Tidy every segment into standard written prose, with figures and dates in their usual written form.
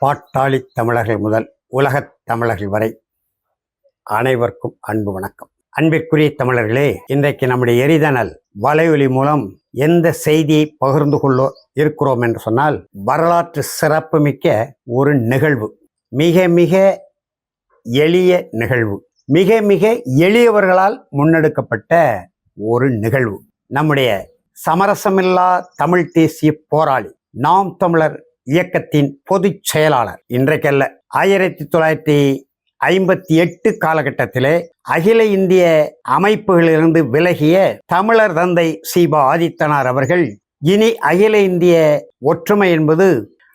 பாட்டாளி தமிழர்கள் முதல் உலகத் தமிழர்கள் வரை அனைவருக்கும் அன்பு வணக்கம். அன்பிற்குரிய தமிழர்களே, இன்றைக்கு நம்முடைய எரிதனல் வலையொலி மூலம் எந்த செய்தியை பகிர்ந்து கொள்ள இருக்கிறோம் என்று சொன்னால், வரலாற்று சிறப்புமிக்க ஒரு நிகழ்வு, மிக மிக எளிய நிகழ்வு, மிக மிக எளியவர்களால் முன்னெடுக்கப்பட்ட ஒரு நிகழ்வு. நம்முடைய சமரசமில்லா தமிழ் தேசிய போராளி, நாம் தமிழர் இயக்கத்தின் பொதுச் செயலாளர், இன்றைக்கல்ல 1958 காலகட்டத்திலே அகில இந்திய அமைப்புகளிலிருந்து விலகிய தமிழர் தந்தை சீபா ஆதித்தனார் அவர்கள், இனி அகில இந்திய ஒற்றுமை என்பது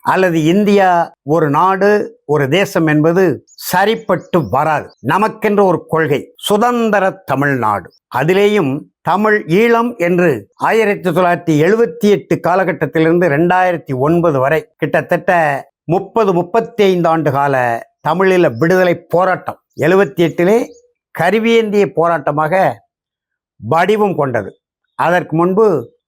அல்லது இந்தியா ஒரு நாடு ஒரு தேசம் என்பது சரிப்பட்டு வராது, நமக்கென்று ஒரு கொள்கை, சுதந்திர தமிழ்நாடு, அதிலேயும் தமிழ் ஈழம் என்று 1978 காலகட்டத்திலிருந்து 2009 வரை கிட்டத்தட்ட 30-35 ஆண்டு கால தமிழீழ விடுதலை போராட்டம் 78 கருவியேந்திய போராட்டமாக வடிவம் கொண்டது. அதற்கு முன்பு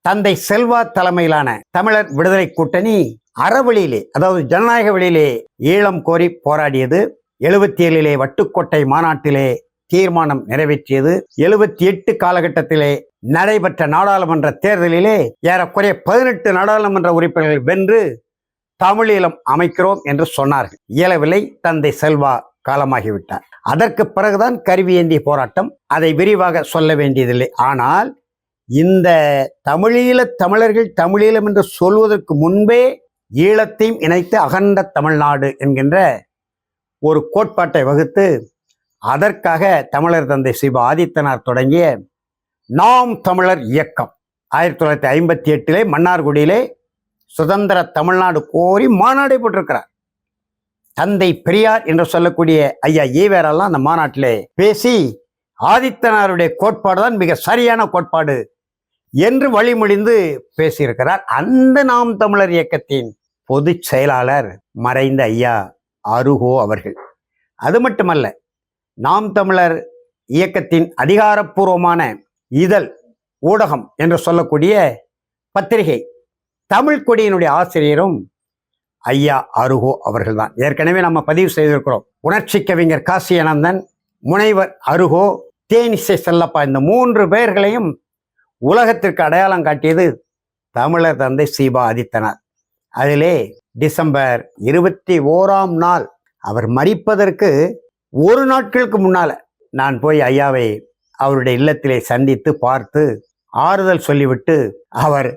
தந்தை செல்வா தலைமையிலான தமிழர் விடுதலை கூட்டணி அறவழியிலே, அதாவது ஜனநாயக வழியிலே ஈழம் கோரி போராடியது. 77 வட்டுக்கோட்டை மாநாட்டிலே தீர்மானம் நிறைவேற்றியது. 78 காலகட்டத்திலே நடைபெற்ற நாடாளுமன்ற தேர்தலிலே ஏறக்குறைய 18 நாடாளுமன்ற உறுப்பினர்கள் வென்று தமிழீழம் அமைக்கிறோம் என்று சொன்னார்கள். இயலவில்லை, தந்தை செல்வா காலமாகிவிட்டார். அதற்கு பிறகுதான் கருவியேந்திய போராட்டம். அதை விரிவாக சொல்ல வேண்டியதில்லை. ஆனால் இந்த தமிழீழ தமிழர்கள் தமிழீழம் என்று சொல்வதற்கு முன்பே ஈழத்தையும் இணைத்து அகண்ட தமிழ்நாடு என்கின்ற ஒரு கோட்பாட்டை வகுத்து, அதற்காக தமிழர் தந்தை சீபா ஆதித்தனார் தொடங்கிய நாம் தமிழர் இயக்கம் 1958 மன்னார்குடியிலே சுதந்திர தமிழ்நாடு கோரி மாநாடு போட்டிருக்கிறார். தந்தை பெரியார் என்று சொல்லக்கூடிய ஐயா ஈவேரெல்லாம் அந்த மாநாட்டிலே பேசி, ஆதித்தனாருடைய கோட்பாடு தான் மிக சரியான கோட்பாடு என்று வழிமொழிந்து பேசியிருக்கிறார். அந்த நாம் தமிழர் இயக்கத்தின் பொதுச் செயலாளர் மறைந்த ஐயா அருகோ அவர்கள். அது மட்டுமல்ல, நாம் தமிழர் இயக்கத்தின் அதிகாரப்பூர்வமான இதழ், ஊடகம் என்று சொல்லக்கூடிய பத்திரிகை தமிழ் கொடியினுடைய ஆசிரியரும் ஐயா அருகோ அவர்கள்தான். ஏற்கனவே நம்ம பதிவு செய்திருக்கிறோம். உணர்ச்சி கவிஞர் காசி அனந்தன், முனைவர் அருகோ, தேனிசை செல்லப்பா, இந்த 3 பேர்களையும் உலகத்திற்கு அடையாளம் காட்டியது தமிழர் தந்தை சீபா ஆதித்தனார். அதிலே டிசம்பர் 21ஆம் நாள் அவர் மரிப்பதற்கு ஒரு நாட்களுக்கு முன்னால நான் போய் ஐயாவை அவருடைய இல்லத்திலே சந்தித்து பார்த்து ஆறுதல் சொல்லிவிட்டு, அவர்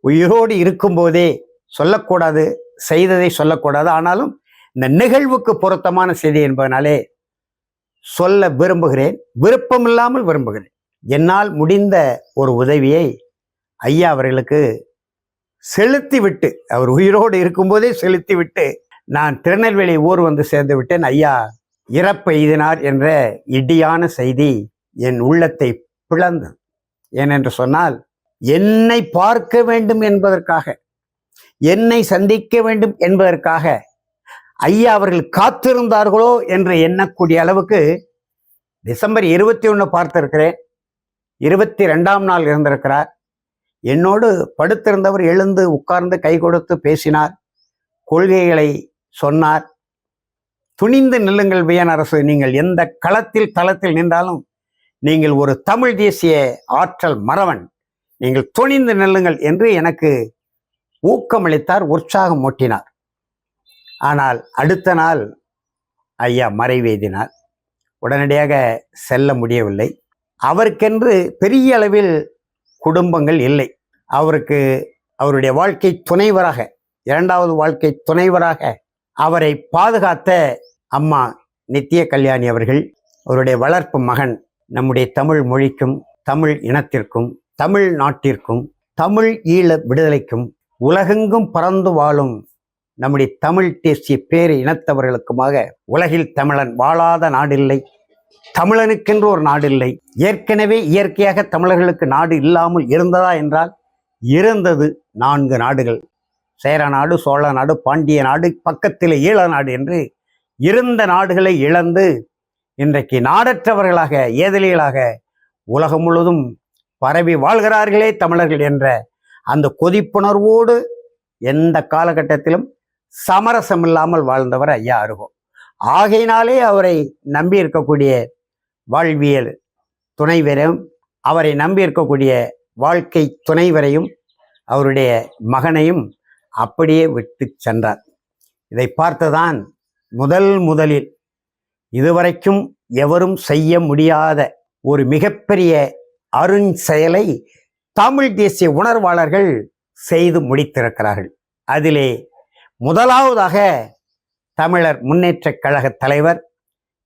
உயிரோடு இருக்கும்போதே சொல்லக்கூடாது, செய்ததை சொல்லக்கூடாது, ஆனாலும் இந்த நிகழ்வுக்கு பொருத்தமான செய்தி என்பதனாலே சொல்ல விரும்புகிறேன், விருப்பமில்லாமல் விரும்புகிறேன். என்னால் முடிந்த ஒரு உதவியை ஐயா அவர்களுக்கு செலுத்திவிட்டு, அவர் உயிரோடு இருக்கும்போதே செலுத்திவிட்டு நான் திருநெல்வேலி ஊர் வந்து சேர்ந்து விட்டேன். ஐயா இறப்பு எய்தினார் என்ற இடியான செய்தி என் உள்ளத்தை பிளந்தது. ஏனென்று சொன்னால், என்னை பார்க்க வேண்டும் என்பதற்காக, என்னை சந்திக்க வேண்டும் என்பதற்காக ஐயா அவர்கள் காத்திருந்தார்களோ என்று எண்ணக்கூடிய அளவுக்கு டிசம்பர் 21 பார்த்திருக்கிறேன். 22ஆம் நாள் இருந்திருக்கிறார். என்னோடு படுத்திருந்தவர் எழுந்து உட்கார்ந்து கை கொடுத்து பேசினார், கொள்கைகளை சொன்னார். துணிந்து நில்லுங்கள் வியன் அரசு, நீங்கள் எந்த களத்தில் தளத்தில் நின்றாலும் நீங்கள் ஒரு தமிழ் தேசிய ஆற்றல் மறவன், நீங்கள் துணிந்து நில்லுங்கள் என்று எனக்கு ஊக்கமளித்தார், உற்சாகம் மூட்டினார். ஆனால் அடுத்த நாள் ஐயா மறைவேதினார். உடனடியாக செல்ல முடியவில்லை. அவருக்கென்று பெரிய அளவில் குடும்பங்கள் இல்லை. அவருக்கு அவருடைய வாழ்க்கை துணைவராக, 2வது வாழ்க்கை துணைவராக அவரை பாதுகாத்த அம்மா நித்திய கல்யாணி அவர்கள், அவருடைய வளர்ப்பு மகன், நம்முடைய தமிழ் மொழிக்கும் தமிழ் இனத்திற்கும் தமிழ் நாட்டிற்கும் தமிழ் ஈழ விடுதலைக்கும் உலகெங்கும் பறந்து வாழும் நம்முடைய தமிழ் தேசிய பேறு இனத்தவர்களுக்குமாக, உலகில் தமிழன் வாழாத நாடில்லை, தமிழனுக்கென்று ஒரு நாடில்லை. ஏற்கனவே இயற்கையாக தமிழர்களுக்கு நாடு இல்லாமல் இருந்ததா என்றால் இருந்தது 4 நாடுகள், சேர நாடு, சோழ நாடு, பாண்டிய நாடு, பக்கத்தில் ஈழ நாடு என்று இருந்த நாடுகளை இழந்து இன்றைக்கு நாடற்றவர்களாக, ஏதிலிகளாக உலகம் முழுவதும் பரவி வாழ்கிறார்களே தமிழர்கள் என்ற அந்த கொதிப்புணர்வோடு எந்த காலகட்டத்திலும் சமரசம் இல்லாமல் வாழ்ந்தவர் ஐயா அருகோ. ஆகையினாலே அவரை நம்பி இருக்கக்கூடிய வாழ்வியல் துணைவரையும், அவரை நம்பி இருக்கக்கூடிய வாழ்க்கை துணைவரையும், அவருடைய மகனையும் அப்படியே விட்டு சென்றார். இதை பார்த்துதான் முதலில் இதுவரைக்கும் எவரும் செய்ய முடியாத ஒரு மிகப்பெரிய அருஞ்செயலை தமிழ் தேசிய உணர்வாளர்கள் செய்து முடித்திருக்கிறார்கள். அதிலே முதலாவதாக தமிழர் முன்னேற்றக் கழக தலைவர்,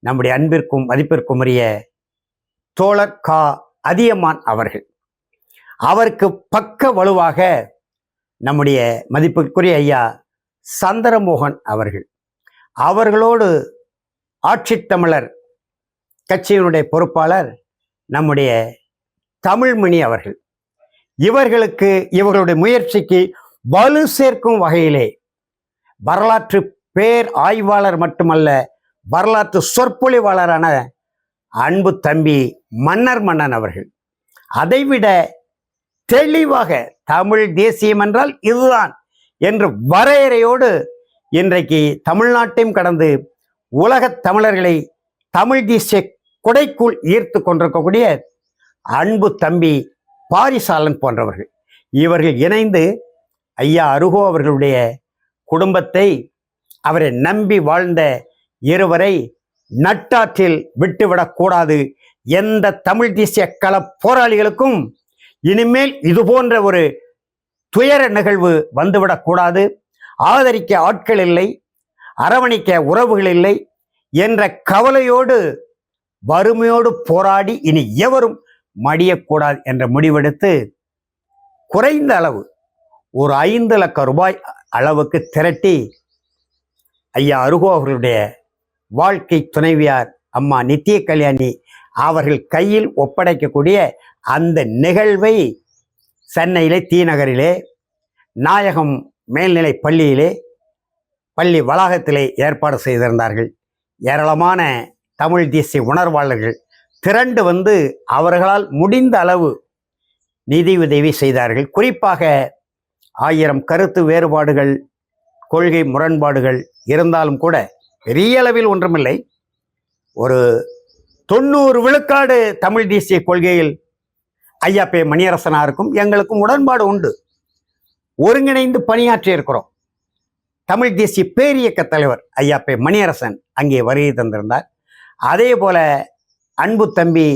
நம்முடைய அன்பிற்கும் மதிப்பிற்கும் உரிய தோழர் கா. அதியமான் அவர்கள். அவருக்கு பக்க வலுவாக நம்முடைய மதிப்புக்குரிய ஐயா சந்திரமோகன் அவர்கள். அவர்களோடு ஆட்சித்தமிழர் கட்சியினுடைய பொறுப்பாளர் நம்முடைய தமிழ்மணி அவர்கள். இவர்களுடைய முயற்சிக்கு வலு சேர்க்கும் வகையிலே வரலாற்று பேர் ஆய்வாளர் மட்டுமல்ல, வரலாற்று சொற்பொழிவாளரான அன்பு தம்பி மன்னன் அவர்கள் அதைவிட தெளிவாக தமிழ் தேசியம் என்றால் இதுதான் என்று வரையறையோடு இன்றைக்கு தமிழ்நாட்டையும் கடந்து உலகத் தமிழர்களை தமிழ் தேசிய கொடைக்குள் ஈர்த்து கொண்டிருக்கக்கூடிய அன்பு தம்பி பாரிசாலன் போன்றவர்கள், இவர்கள் இணைந்து ஐயா அருகோ அவர்களுடைய குடும்பத்தை, அவரை நம்பி வாழ்ந்த இருவரை நட்டாற்றில் விட்டுவிடக்கூடாது. எந்த தமிழ் தேசிய கள போராளிகளுக்கும் இனிமேல் இது போன்ற ஒரு துயர நிகழ்வு வந்துவிடக்கூடாது. ஆதரிக்க ஆட்கள் இல்லை, அரவணைக்க உறவுகள் இல்லை என்ற கவலையோடு வறுமையோடு போராடி இனி எவரும் மடியக்கூடாது என்ற முடிவெடுத்து குறைந்த அளவு ஒரு 5 லட்சம் ரூபாய் அளவுக்கு திரட்டி ஐயா அருகோ அவர்களுடைய வாழ்க்கை துணைவியார் அம்மா நித்திய கல்யாணி அவர்கள் கையில் ஒப்படைக்கக்கூடிய அந்த நிகழ்வை சென்னையிலே தீநகரிலே நாயகம் மேல்நிலை பள்ளி வளாகத்திலே ஏற்பாடு செய்திருந்தார்கள். ஏராளமான தமிழ் தேசிய உணர்வாளர்கள் திரண்டு வந்து அவர்களால் முடிந்த அளவு நிதி உதவி செய்தார்கள். குறிப்பாக 1000 கருத்து வேறுபாடுகள், கொள்கை முரண்பாடுகள் இருந்தாலும் கூட பெரிய அளவில் ஒன்றுமில்லை, ஒரு 90 விழுக்காடு தமிழ் தேசிய கொள்கையில் ஐயா பே. மணியரசனாருக்கும் எங்களுக்கும் உடன்பாடு உண்டு. ஒருங்கிணைந்து பணியாற்றி இருக்கிறோம். தமிழ் தேசிய பேரியக்க தலைவர் ஐயா பே. மணியரசன் அங்கே வருகை தந்திருந்தார். அதே போல அன்பு தம்பி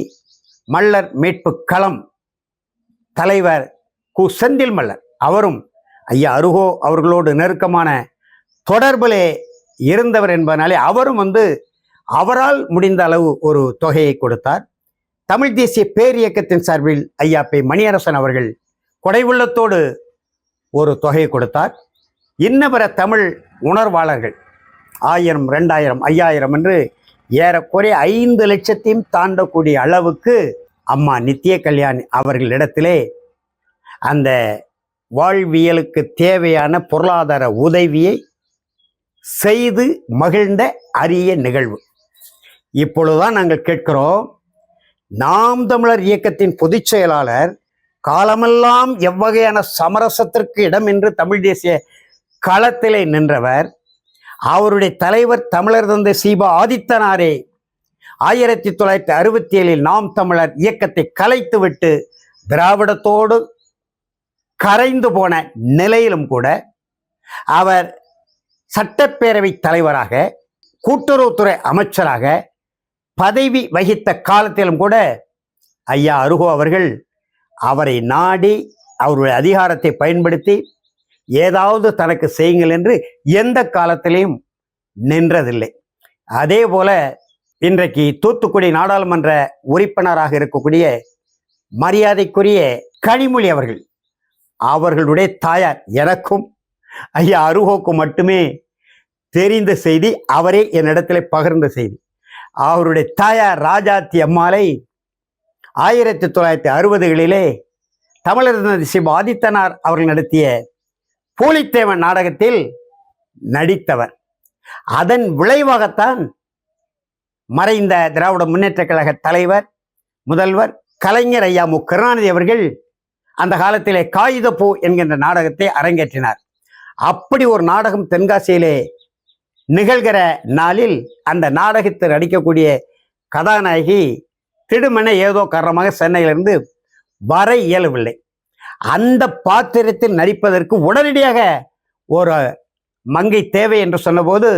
மல்லர் மீட்பு களம் தலைவர் கு. செந்தில் மல்லர் அவரும் ஐயா அருகோ அவர்களோடு நெருக்கமான தொடர்பிலே இருந்தவர் என்பதனாலே அவரும் வந்து அவரால் முடிந்த அளவு ஒரு தொகையை கொடுத்தார். தமிழ் தேசிய பேரியக்கத்தின் சார்பில் ஐயா பே. மணியரசன் அவர்கள் கொடை உள்ளத்தோடு ஒரு தொகையை கொடுத்தார். இன்னபிற தமிழ் உணர்வாளர்கள் 1000, 2000, 5000 என்று ஏறக்குறைய 5 லட்சத்தையும் தாண்டக்கூடிய அளவுக்கு அம்மா நித்திய கல்யாணி அவர்களிடத்திலே அந்த வாழ்வியலுக்கு தேவையான பொருளாதார உதவியை செய்து மகிழ்ந்த அரிய நிகழ்வு. இப்பொழுதுதான் நாங்கள் கேட்கிறோம், நாம் தமிழர் இயக்கத்தின் பொதுச் செயலாளர் காலமெல்லாம் எவ்வகையான சமரசத்திற்கு இடம் என்று தமிழ் தேசிய களத்திலே நின்றவர், அவருடைய தலைவர் தமிழர் தந்தை சீபா ஆதித்தனாரே 1967 நாம் தமிழர் இயக்கத்தை கலைத்துவிட்டு திராவிடத்தோடு கரைந்து போன நிலையிலும் கூட அவர் சட்டப்பேரவை தலைவராக, கூட்டுறவுத்துறை அமைச்சராக பதவி வகித்த காலத்திலும் கூட ஐயா அருகோ அவர்கள் அவரை நாடி அவருடைய அதிகாரத்தை பயன்படுத்தி ஏதாவது தனக்கு செய்யுங்கள் என்று எந்த காலத்திலையும் நின்றதில்லை. அதே போல இன்றைக்கு தூத்துக்குடி நாடாளுமன்ற உறுப்பினராக இருக்கக்கூடிய மரியாதைக்குரிய கனிமொழி அவர்களுடைய தாயார், எனக்கும் ஐயா அருகோக்கும் மட்டுமே தெரிந்த செய்தி, அவரே என்னிடத்தில் பகிர்ந்த செய்தி. அவருடைய தாயார் ராஜாத்தி அம்மாளை 1960களிலே தமிழர் சிவ ஆதித்தனார் அவர்கள் நடத்திய பூலித்தேவன் நாடகத்தில் நடித்தவர். அதன் விளைவாகத்தான் மறைந்த திராவிட முன்னேற்ற கழக தலைவர் முதல்வர் கலைஞர் ஐயா மு. கருணாநிதி அவர்கள் அந்த காலத்திலே காகித பூ என்கின்ற நாடகத்தை அரங்கேற்றினார். அப்படி ஒரு நாடகம் தென்காசியிலே நிகழ்கிற நாளில் அந்த நாடகத்தில் நடிக்கக்கூடிய கதாநாயகி திடுமென ஏதோ காரணமாக சென்னையிலிருந்து வர இயலவில்லை. அந்த பாத்திரத்தில் நடிப்பதற்கு உடனடியாக ஒரு மங்கை தேவை என்று சொன்னபோது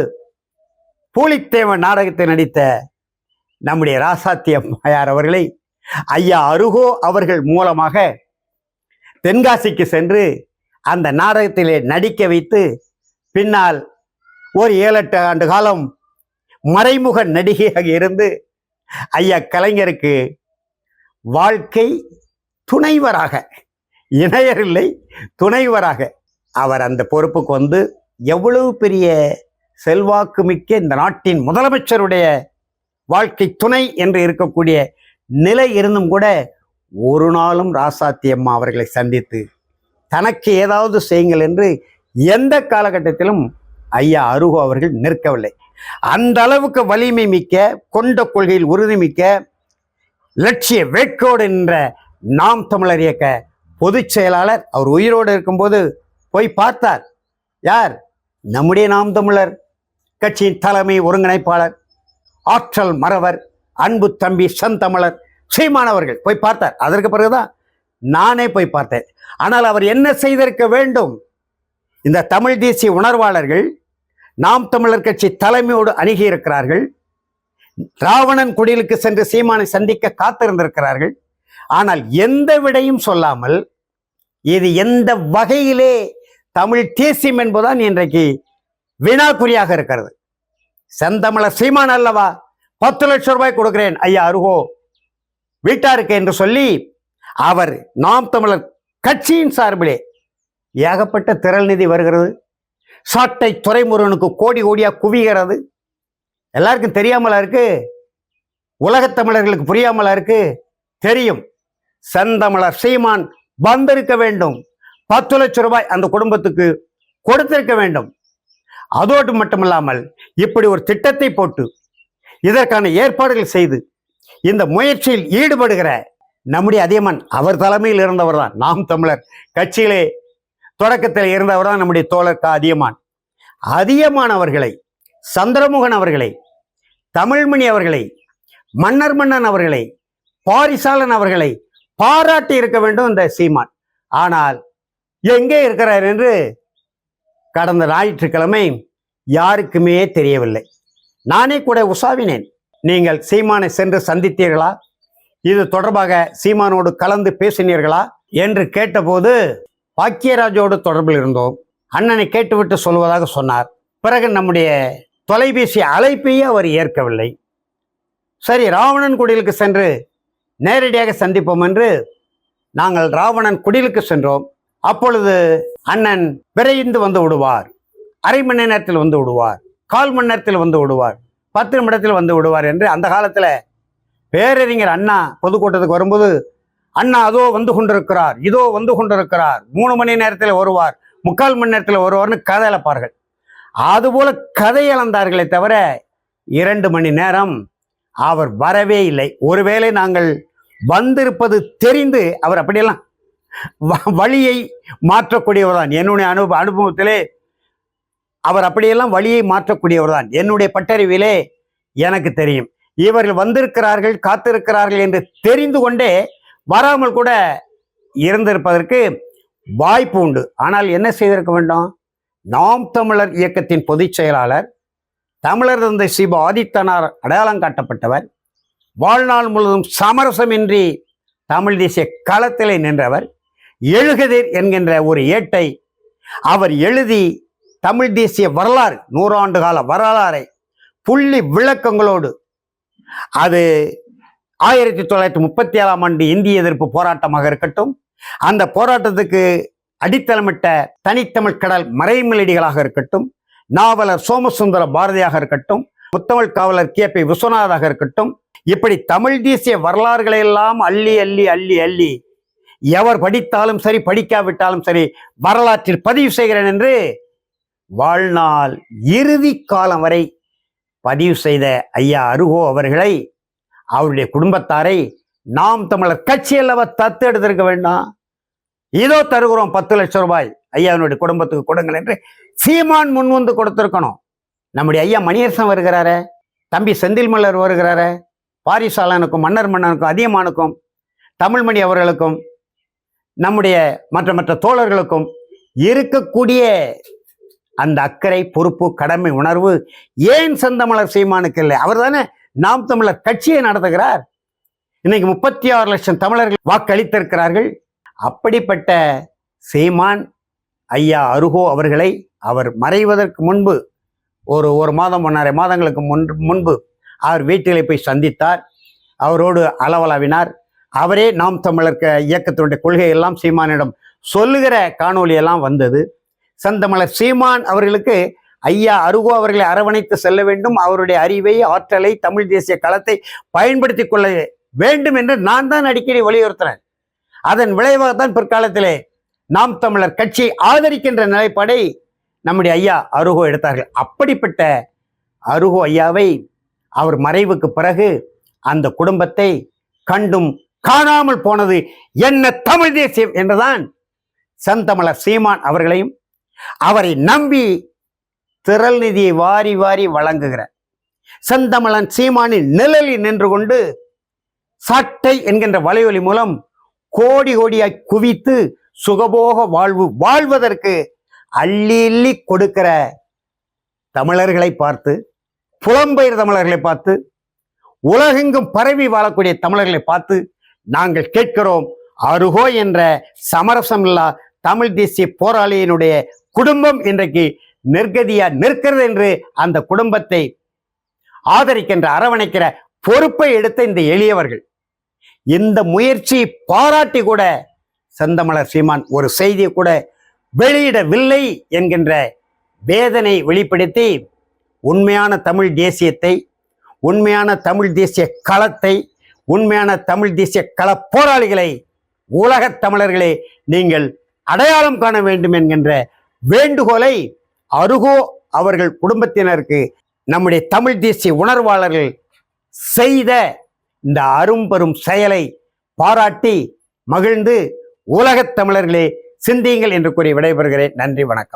பூலித்தேவன் நாடகத்தை நடித்த நம்முடைய ராசாத்தி அம்மையார் அவர்களை ஐயா அருகோ அவர்கள் மூலமாக தென்காசிக்கு சென்று அந்த நாடகத்திலே நடிக்க வைத்து பின்னால் ஒரு 7-8 ஆண்டு காலம் மறைமுக நடிகையாக இருந்து ஐயா கலைஞருக்கு வாழ்க்கை துணைவராக, இணையர் இல்லை துணைவராக அவர் அந்த பொறுப்புக்கு வந்து எவ்வளவு பெரிய செல்வாக்கு மிக்க இந்த நாட்டின் முதலமைச்சருடைய வாழ்க்கை துணை என்று இருக்கக்கூடிய நிலை இருந்தும் கூட ஒரு நாளும் ராசாத்தி அம்மா அவர்களை சந்தித்து தனக்கு ஏதாவது செய்யுங்கள் என்று எந்த காலகட்டத்திலும் ஐயா அருகோ அவர்கள் நிற்கவில்லை. அந்த அளவுக்கு வலிமை மிக்க, கொண்ட கொள்கையில் உறுதி மிக்க, லட்சிய வேட்கோடு என்ற நாம் தமிழர் இயக்க பொதுச் செயலாளர் அவர் உயிரோடு இருக்கும்போது போய் பார்த்தார். யார்? நம்முடைய நாம் தமிழர் கட்சியின் தலைமை ஒருங்கிணைப்பாளர், ஆற்றல் மறவர், அன்பு தம்பி செந்தமிழர் சீமானவர்கள் போய் பார்த்தார். அதற்கு பிறகுதான் நானே போய் பார்த்தேன். ஆனால் அவர் என்ன செய்திருக்க வேண்டும்? இந்த தமிழ் தேசிய உணர்வாளர்கள் நாம் தமிழர் கட்சி தலைமையோடு அணுகி இருக்கிறார்கள். ராவணன் குடிலுக்கு சென்று சீமானை சந்திக்க காத்திருந்திருக்கிறார்கள். ஆனால் எந்த விடையும் சொல்லாமல் இது எந்த வகையிலே தமிழ் தேசியம் என்பதுதான் இன்றைக்கு வினாக்குறியாக இருக்கிறது. செந்தமிழர் சீமான் அல்லவா 10 லட்சம் ரூபாய் கொடுக்கிறேன் ஐயா அருகோ வீட்டாருக்கு என்று சொல்லி அவர் நாம் தமிழர் கட்சியின் சார்பிலே ஏகப்பட்ட திரள் நிதி வருகிறது. சாட்டை துரைமுருகனுக்கு கோடி கோடியா குவிகிறது. எல்லாருக்கும் தெரியாமலா இருக்கு? உலகத் தமிழர்களுக்கு புரியாமலா இருக்கு? தெரியும். செந்தமிழர் சீமான் வந்திருக்க வேண்டும். 10 லட்சம் ரூபாய் அந்த குடும்பத்துக்கு கொடுத்திருக்க வேண்டும். அதோடு மட்டுமில்லாமல் இப்படி ஒரு திட்டத்தை போட்டு இதற்கான ஏற்பாடுகள் செய்து இந்த முயற்சியில் ஈடுபடுகிற நம்முடைய அதியமான் அவர் தலைமையில் இருந்தவர் தான். நாம் தமிழர் கட்சியிலே தொடக்கத்தில் இருந்தவர் தான் நம்முடைய தோழர் அதியமான். அதியமான் அவர்களை, சந்திரமோகன் அவர்களை, தமிழ்மணி அவர்களை, மன்னர் மன்னன் அவர்களை, பாரிசாலன் அவர்களை பாராட்டி இருக்க வேண்டும் இந்த சீமான். ஆனால் எங்கே இருக்கிறார் என்று கடந்த ஞாயிற்றுக்கிழமை யாருக்குமே தெரியவில்லை. நானே கூட உசாவினேன். நீங்கள் சீமானை சென்று சந்தித்தீர்களா? இது தொடர்பாக சீமானோடு கலந்து பேசினீர்களா என்று கேட்டபோது பாக்கியராஜோடு தொடர்பில் இருந்தோம். அண்ணனை கேட்டுவிட்டு சொல்வதாக சொன்னார். பிறகு நம்முடைய தொலைபேசி அழைப்பையே அவர் ஏற்கவில்லை. சரி, ராவணன் குடிலுக்கு சென்று நேரடியாக சந்திப்போம் என்று நாங்கள் ராவணன் குடிலுக்கு சென்றோம். அப்பொழுது அண்ணன் விரைந்து வந்து விடுவார், அரை மணி நேரத்தில் வந்து விடுவார், 1/4 மணி நேரத்தில் வந்து விடுவார், 10 நிமிடத்தில் வந்து விடுவார் என்று அந்த காலத்தில் பேரறிஞர் அண்ணா பொதுக்கூட்டத்துக்கு வரும்போது அண்ணா அதோ வந்து கொண்டிருக்கிறார், இதோ வந்து கொண்டிருக்கிறார், 3 மணி நேரத்தில் வருவார், 3/4 மணி நேரத்தில் வருவார்னு கதை இழப்பார்கள். அதுபோல கதை இழந்தார்களே தவிர 2 மணி நேரம் அவர் வரவே இல்லை. ஒருவேளை நாங்கள் வந்திருப்பது தெரிந்து அவர் அப்படியெல்லாம் வழியை மாற்றக்கூடியவர் தான். என்னுடைய அனுபவத்திலே அவர் அப்படியெல்லாம் வழியை மாற்றக்கூடியவர் தான். என்னுடைய பட்டறிவிலே எனக்கு தெரியும். இவர்கள் வந்திருக்கிறார்கள், காத்திருக்கிறார்கள் என்று தெரிந்து கொண்டே வராமல் கூட இருந்திருப்பதற்கு வாய்ப்பு உண்டு. ஆனால் என்ன செய்திருக்க வேண்டும்? நாம் தமிழர் இயக்கத்தின் பொதுச் செயலாளர், தமிழர் தந்தை சிப ஆதித்தனார் அடையாளம் காட்டப்பட்டவர், வாழ்நாள் முழுவதும் சமரசமின்றி தமிழ் தேசிய களத்திலே நின்றவர், எழுகதிர் என்கின்ற ஒரு ஏட்டை அவர் எழுதி தமிழ் தேசிய வரலாறு, 100 ஆண்டு கால வரலாறை புள்ளி விளக்கங்களோடு, அது 1937ஆம் ஆண்டு இந்திய எதிர்ப்பு போராட்டமாக இருக்கட்டும், அந்த போராட்டத்துக்கு அடித்தளமிட்ட தனித்தமிழ் கடல் மறைமலடிகளாக இருக்கட்டும், நாவலர் சோமசுந்தர பாரதியாக இருக்கட்டும், முத்தமிழ் காவலர் கே பி விஸ்வநாதாக இருக்கட்டும், இப்படி தமிழ் தேசிய வரலாறுகளை எல்லாம் அள்ளி அள்ளி அள்ளி அள்ளி எவர் படித்தாலும் சரி படிக்காவிட்டாலும் சரி வரலாற்றில் பதிவு செய்கிறேன் என்று வாழ்நாள் இறுதி காலம் வரை பதிவு செய்த ஐயா அருகோ அவர்களை, அவருடைய குடும்பத்தாரை நாம் தமிழர் கட்சி அல்லவா தத்து எடுத்திருக்க வேண்டாம்? இதோ தருகிறோம் 10 லட்சம் ரூபாய் ஐயாவினுடைய குடும்பத்துக்கு கொடுங்கள் என்று சீமான் முன் வந்து கொடுத்திருக்கணும். நம்முடைய ஐயா மணியரசன் வருகிறாரு, தம்பி செந்தில் மலர் வருகிறாரு, பாரிசாலனுக்கும் மன்னருக்கும் அதியமானுக்கும் தமிழ்மணி அவர்களுக்கும் நம்முடைய மற்ற தோழர்களுக்கும் இருக்கக்கூடிய அந்த அக்கறை, பொறுப்பு, கடமை உணர்வு ஏன் செந்தமலர் சீமானுக்கு இல்லை? அவர் தானே நாம் தமிழர் கட்சியை நடத்துகிறார். இன்னைக்கு 36 லட்சம் தமிழர்கள் வாக்களித்திருக்கிறார்கள். அப்படிப்பட்ட சீமான் ஐயா அருகோ அவர்களை அவர் மறைவதற்கு முன்பு ஒரு மாதம் 1.5 மாதங்களுக்கு முன்பு அவர் வீட்டிலே போய் சந்தித்தார். அவரோடு அளவலாவினார். அவரே நாம் தமிழர் இயக்கத்தினுடைய கொள்கையெல்லாம் சீமானிடம் சொல்லுகிற காணொலியெல்லாம் வந்தது. செந்தமலர் சீமான் அவர்களுக்கு ஐயா அருகோ அவர்களை அரவணைத்து செல்ல வேண்டும், அவருடைய அறிவை, ஆற்றலை, தமிழ் தேசிய களத்தை பயன்படுத்தி கொள்ள வேண்டும் என்று நான் தான் அடிக்கடி வலியுறுத்தினேன். அதன் விளைவாகத்தான் பிற்காலத்திலே நாம் தமிழர் கட்சியை ஆதரிக்கின்ற நிலைப்பாடை நம்முடைய ஐயா அருகோ எடுத்தார்கள். அப்படிப்பட்ட அருகோ ஐயாவை அவர் மறைவுக்கு பிறகு அந்த குடும்பத்தை கண்டும் காணாமல் போனது என்ன தமிழ் தேசியம் என்றுதான் செந்தமலர் சீமான் அவர்களையும் அவரை நம்பி திரள் நிதியை வாரி வாரி வழங்குகிற செந்தமலன் சீமானின் நிழலில் நின்று கொண்டு சாட்டை என்கின்ற வலையொலி மூலம் கோடி கோடியாய் குவித்து சுகபோக வாழ்வதற்கு அள்ளி அள்ளி கொடுக்கிற தமிழர்களை பார்த்து, புலம்பெயர் தமிழர்களை பார்த்து, உலகெங்கும் பரவி வாழக்கூடிய தமிழர்களை பார்த்து நாங்கள் கேட்கிறோம், அருகோ என்ற சமரசமில்லா தமிழ் தேசிய போராளியினுடைய குடும்பம் இன்றைக்கு நிர்கதியா நிற்கிறது என்று அந்த குடும்பத்தை ஆதரிக்கின்ற, அரவணைக்கிற பொறுப்பை எடுத்த இந்த எளியவர்கள் இந்த முயற்சியை பாராட்டி கூட செந்தமலர் சீமான் ஒரு செய்தியை கூட வெளியிடவில்லை என்கின்ற வேதனை வெளிப்படுத்தி உண்மையான தமிழ் தேசியத்தை, உண்மையான தமிழ் தேசிய களத்தை, உண்மையான தமிழ் தேசிய கள போராளிகளை உலகத் தமிழர்களே நீங்கள் அடையாளம் காண வேண்டும் என்கின்ற வேண்டுகோளை அருகோ அவர்கள் குடும்பத்தினருக்கு நம்முடைய தமிழ் தேசிய உணர்வாளர்கள் செய்த இந்த அரும்பெரும் செயலை பாராட்டி மகிழ்ந்து உலகத் தமிழர்களே சிந்தியுங்கள் என்று கூறி விடைபெறுகிறேன். நன்றி, வணக்கம்.